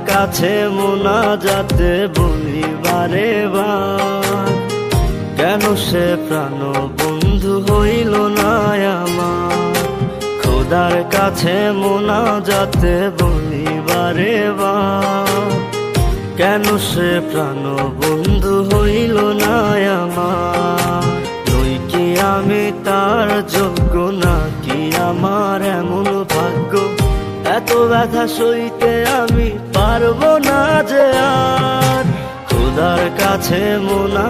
কাছে মোনাজাতে বলি বারে বার, কেন সে প্রাণ বন্ধু হইল না আমার। খোদার কাছে মোনাজাতে বলি বারে বার, কেন সে প্রাণ বন্ধু হইল না আমার। নই কি আমি তার যোগ্য, নাকি আমার এমন ভাগ্য, এত ব্যথা সইতে আমি পারবো না যে আর। খোদার কাছে মোনা